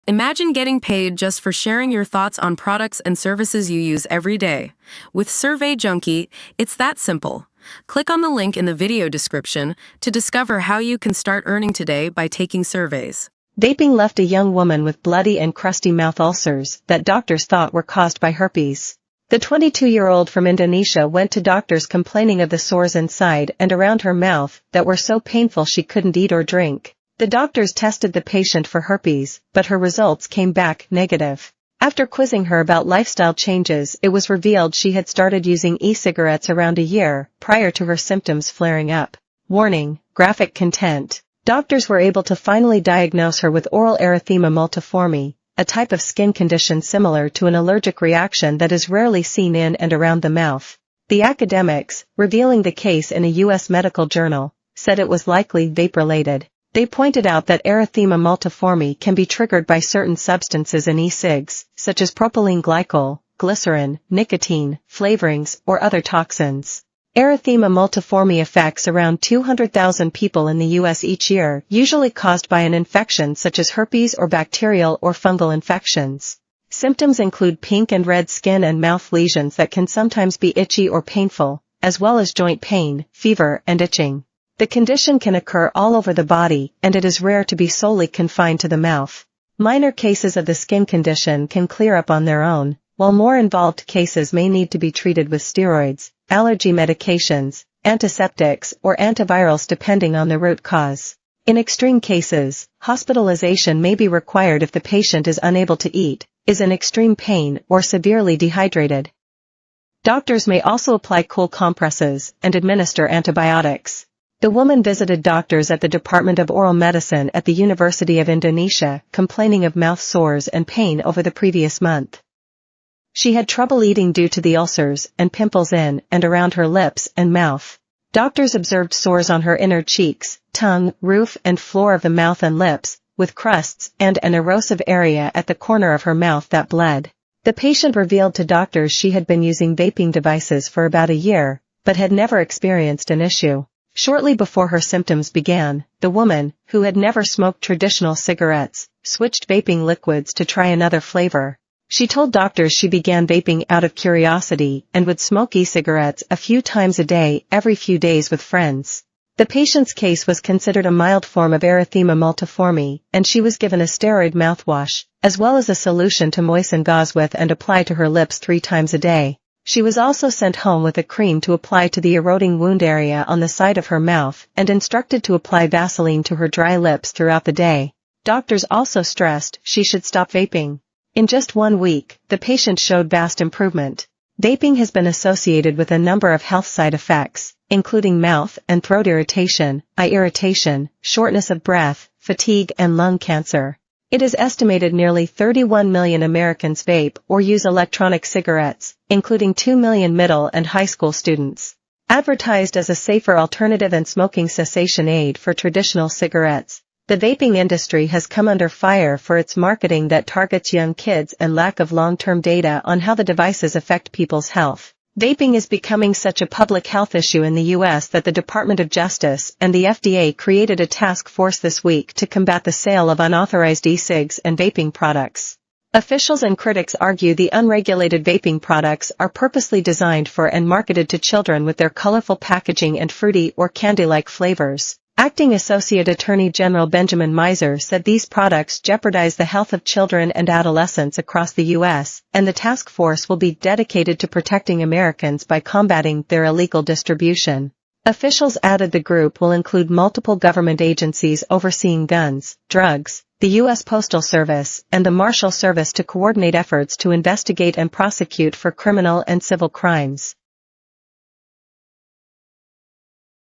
Imagine getting paid just for sharing your thoughts on products and services you use every day. With Survey Junkie, it's that simple. Click on the link in the video description to discover how you can start earning today by taking surveys. Vaping left a young woman with bloody and crusty mouth ulcers that doctors thought were caused by herpes. The 22-year-old from Indonesia went to doctors complaining of the sores inside and around her mouth that were so painful she couldn't eat or drink. The doctors tested the patient for herpes, but her results came back negative. After quizzing her about lifestyle changes, it was revealed she had started using e-cigarettes around a year prior to her symptoms flaring up. Warning: graphic content. Doctors were able to finally diagnose her with oral erythema multiforme, a type of skin condition similar to an allergic reaction that is rarely seen in and around the mouth. The academics, revealing the case in a U.S. medical journal, said it was likely vape-related. They pointed out that erythema multiforme can be triggered by certain substances in e-cigs, such as propylene glycol, glycerin, nicotine, flavorings, or other toxins. Erythema multiforme affects around 200,000 people in the U.S. each year, usually caused by an infection such as herpes or bacterial or fungal infections. Symptoms include pink and red skin and mouth lesions that can sometimes be itchy or painful, as well as joint pain, fever, and itching. The condition can occur all over the body, and it is rare to be solely confined to the mouth. Minor cases of the skin condition can clear up on their own, while more involved cases may need to be treated with steroids, allergy medications, antiseptics, or antivirals depending on the root cause. In extreme cases, hospitalization may be required if the patient is unable to eat, is in extreme pain, or severely dehydrated. Doctors may also apply cool compresses and administer antibiotics. The woman visited doctors at the Department of Oral Medicine at the University of Indonesia, complaining of mouth sores and pain over the previous month. She had trouble eating due to the ulcers and pimples in and around her lips and mouth. Doctors observed sores on her inner cheeks, tongue, roof and floor of the mouth and lips, with crusts and an erosive area at the corner of her mouth that bled. The patient revealed to doctors she had been using vaping devices for about a year, but had never experienced an issue. Shortly before her symptoms began, the woman, who had never smoked traditional cigarettes, switched vaping liquids to try another flavor. She told doctors she began vaping out of curiosity and would smoke e-cigarettes a few times a day every few days with friends. The patient's case was considered a mild form of erythema multiforme, and she was given a steroid mouthwash, as well as a solution to moisten gauze with and apply to her lips 3 times a day. She was also sent home with a cream to apply to the eroding wound area on the side of her mouth and instructed to apply Vaseline to her dry lips throughout the day. Doctors also stressed she should stop vaping. In just 1 week, the patient showed vast improvement. Vaping has been associated with a number of health side effects, including mouth and throat irritation, eye irritation, shortness of breath, fatigue and lung cancer. It is estimated nearly 31 million Americans vape or use electronic cigarettes, including 2 million middle and high school students. Advertised as a safer alternative and smoking cessation aid for traditional cigarettes, the vaping industry has come under fire for its marketing that targets young kids and lack of long-term data on how the devices affect people's health. Vaping is becoming such a public health issue in the U.S. that the Department of Justice and the FDA created a task force this week to combat the sale of unauthorized e-cigs and vaping products. Officials and critics argue the unregulated vaping products are purposely designed for and marketed to children with their colorful packaging and fruity or candy-like flavors. Acting Associate Attorney General Benjamin Miser said these products jeopardize the health of children and adolescents across the U.S., and the task force will be dedicated to protecting Americans by combating their illegal distribution. Officials added the group will include multiple government agencies overseeing guns, drugs, the U.S. Postal Service, and the Marshal Service to coordinate efforts to investigate and prosecute for criminal and civil crimes.